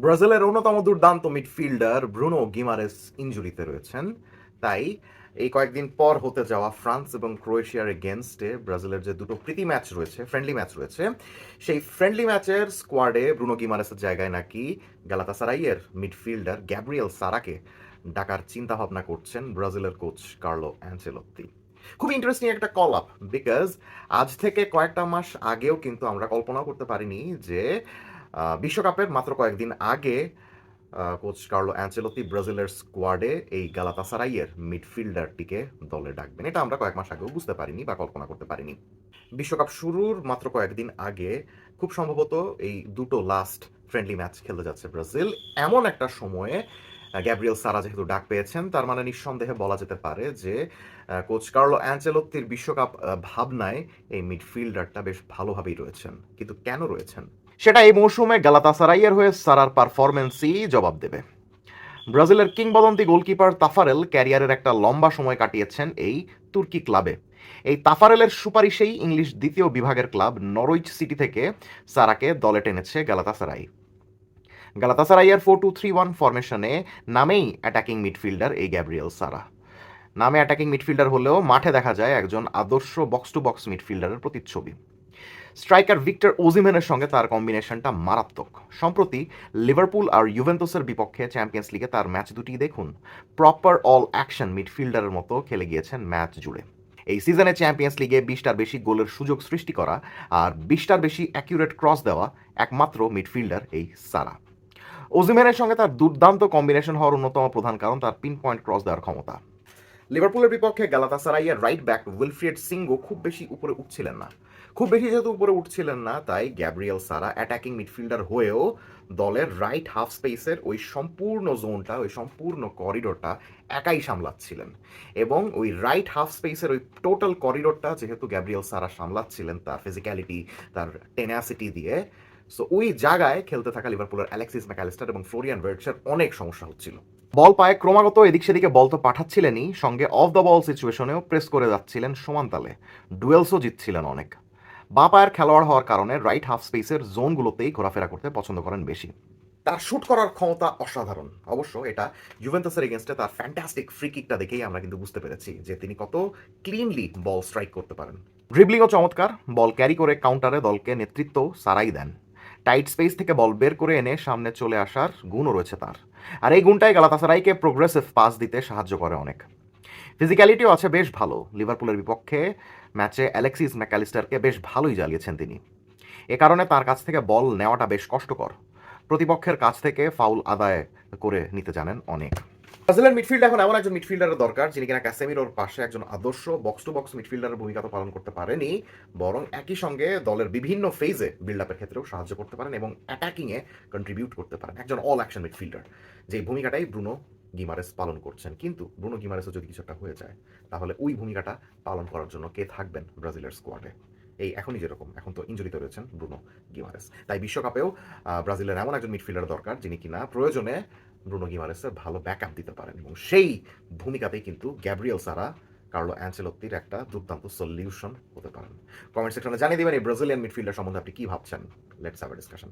ব্রাজিলের অন্যতম দুর্দান্ত মিডফিল্ডার ব্রুনো গিমারেস ইনজুরিতে রয়েছেন। তাই এই কয়েকদিন পর হতে যাওয়া ফ্রান্স এবং ক্রোয়েশিয়ার এগেনস্টে ব্রাজিলের যে দুটো প্রীতি ম্যাচ রয়েছে, ফ্রেন্ডলি ম্যাচ রয়েছে, সেই ফ্রেন্ডলি ম্যাচের স্কোয়াডে ব্রুনো গিমারেসের জায়গায় নাকি গ্যালাতাসারাইয়ের মিডফিল্ডার গ্যাব্রিয়েল সারাকে ডাকার চিন্তা ভাবনা করছেন ব্রাজিলের কোচ কার্লো অ্যানচেলোত্তি। খুব ইন্টারেস্টিং একটা কল আপ, বিকজ আজ থেকে কয়েকটা মাস আগেও কিন্তু আমরা কল্পনাও করতে পারিনি যে বিশ্বকাপের মাত্র কয়েকদিন আগে কোচ কার্লো অ্যানচেলোত্তি ব্রাজিলের স্কোয়াডে এই গালাতাসারাইয়ের মিডফিল্ডারটিকে দলে ডাকবেন। এটা আমরা কয়েক মাস আগেও বুঝতে পারিনি বা কল্পনা করতে পারিনি। বিশ্বকাপ শুরুর মাত্র কয়েকদিন আগে খুব সম্ভবত এই দুটো লাস্ট ফ্রেন্ডলি ম্যাচ খেলতে যাচ্ছে ব্রাজিল। এমন একটা সময়ে গ্যাব্রিয়েল সারা যেহেতু ডাক পেয়েছেন, তার মানে নিঃসন্দেহে বলা যেতে পারে যে কোচ কার্লো অ্যানচেলোত্তির বিশ্বকাপ ভাবনায় এই মিডফিল্ডারটা বেশ ভালোভাবেই রয়েছেন। কিন্তু কেন রয়েছেন সেটা এই মৌসুমে গালাতাসারাইয়ের হয়ে সারার পারফরমেন্সই জবাব দেবে। ব্রাজিলের কিংবদন্তি গোলকিপার তাফারেল ক্যারিয়ারের একটা লম্বা সময় কাটিয়েছেন এই তুর্কি ক্লাবে। এই তাফারেলের সুপারিশেই ইংলিশ দ্বিতীয় বিভাগের ক্লাব নরউইচ সিটি থেকে সারাকে দলে টেনেছে গালাতাসারাই। গালাতাসারাইয়ের 4-2-3-1 ফরমেশনে নামেই অ্যাটাকিং মিডফিল্ডার এই গ্যাব্রিয়েল সারা। নামে অ্যাটাকিং মিডফিল্ডার হলেও মাঠে দেখা যায় একজন আদর্শ বক্স টু বক্স মিডফিল্ডারের প্রতিচ্ছবি। স্ট্রাইকার ভিক্টর ওজিমেনের সঙ্গে তার কম্বিনেশনটা মারাত্মক। সম্প্রতি লিভারপুল আর ইউভেন্তুসের বিপক্ষে চ্যাম্পিয়ন্স লিগে তার ম্যাচ দুটি দেখুন। প্রপার অল অ্যাকশন মিডফিল্ডারের মতো খেলে গিয়েছেন ম্যাচ জুড়ে। এই সিজনে চ্যাম্পিয়ন্স লিগে 20টার বেশি গোলের সুযোগ সৃষ্টি করা আর 20টার বেশি অ্যাকিউরেট ক্রস দেওয়া একমাত্র মিডফিল্ডার এই সারা। ওজিমেনের সঙ্গে তার দুর্দান্ত কম্বিনেশন হওয়ার অন্যতম প্রধান কারণ তার পিন পয়েন্ট ক্রস দেওয়ার ক্ষমতা। লিভারপুলের বিপক্ষে গালাতাসারাইয়ের রাইট ব্যাক উইলফ্রিয়েড সিঙ্গো খুব বেশি উপরে উঠছিলেন না। খুব বেশি যেহেতু উপরে উঠছিলেন না, তাই গ্যাব্রিয়েল সারা অ্যাটাকিং মিডফিল্ডার হয়েও দলের রাইট হাফ স্পেসের ওই সম্পূর্ণ জোনটা, ওই সম্পূর্ণ করিডোরটা একাই সামলাচ্ছিলেন। এবং ওই রাইট হাফ স্পেসের ওই টোটাল করিডোরটা যেহেতু গ্যাব্রিয়েল সারা সামলাচ্ছিলেন তার ফিজিক্যালিটি, তার টেনাসিটি দিয়ে, সো ওই জায়গায় খেলতে থাকা লিভারপুলের অ্যালেক্সিস ম্যাকালিস্টার এবং ফ্লোরিয়ান ভার্টসের অনেক সমস্যা হচ্ছিল। বল পায়ে ক্রমাগত এদিক সেদিকে বল তো পাঠাচ্ছিলেনই, সঙ্গে অফ দ্য বল সিচুয়েশনেও প্রেস করে যাচ্ছিলেন সমানতালে। ডুয়েলসও জিতছিলেন অনেক। বাঁ পায়ের খেলোয়াড় হওয়ার কারণে রাইট হাফ স্পেসের জোনগুলোতেই ঘোরাফেরা করতে পছন্দ করেন বেশি। তার শুট করার ক্ষমতা অসাধারণ। অবশ্য এটা জুভেন্টাসের এগেনস্টে তার ফ্যান্টাস্টিক ফ্রি কিকটা দেখেই আমরা কিন্তু বুঝতে পেরেছি যে তিনি কত ক্লিনলি বল স্ট্রাইক করতে পারেন। ড্রিবলিংও চমৎকার। বল ক্যারি করে কাউন্টারে দলকে নেতৃত্ব সারাই দেন। টাইট স্পেস থেকে বল বের করে এনে সামনে চলে আসার গুণও রয়েছে তার। আর এই গুণটাই গালাতাসারাইকে প্রোগ্রেসিভ পাস দিতে সাহায্য করে অনেক। ফিজিক্যালিটিও আছে বেশ ভালো। লিভারপুলের বিপক্ষে ম্যাচে অ্যালেক্সিস ম্যাকালিস্টারকে বেশ ভালোই জ্বালিয়েছেন তিনি। এ কারণে তার কাছ থেকে বল নেওয়াটা বেশ কষ্টকর। প্রতিপক্ষের কাছ থেকে ফাউল আদায় করে নিতে জানেন অনেক। ব্রাজিলের মিডফিল্ড এখন এমন একজন মিডফিল্ডারের দরকার যিনি কিনা ক্যাসেমিরোর পাশে একজন আদর্শ বক্স টু বক্স মিডফিল্ডারের ভূমিকা তো পালন করতে পারেনি, বরং একই সঙ্গে দলের বিভিন্ন ফেজে বিল্ড আপের ক্ষেত্রেও সাহায্য করতে পারেন এবং অ্যাটাকিংয়ে কন্ট্রিবিউট করতে পারেন। একজন অল অ্যাকশন মিডফিল্ডার, যে ভূমিকাটাই ব্রুনো গিমারেস পালন করছেন। কিন্তু ব্রুনো গিমারেসও যদি কিছু একটা হয়ে যায়, তাহলে ওই ভূমিকাটা পালন করার জন্য কে থাকবেন ব্রাজিলের স্কোয়াডে? এই এখনই যেরকম, এখন তো ইনজুরিতে রয়েছেন ব্রুনো গিমারেস। তাই বিশ্বকাপেও ব্রাজিলের এমন একজন মিডফিল্ডার দরকার যিনি কিনা প্রয়োজনে ব্রুনো গিমারেসের ভালো ব্যাকআপ দিতে পারেন, এবং সেই ভূমিকাতেই কিন্তু গ্যাব্রিয়েল সারা কার্লো অ্যানচেলোত্তির একটা দুর্দান্ত সলিউশন হতে পারেন। কমেন্ট সেকশনে জানিয়ে দিবেন এই ব্রাজিলিয়ান মিডফিল্ডার সম্বন্ধে আপনি কি ভাবছেন। Let's have a discussion.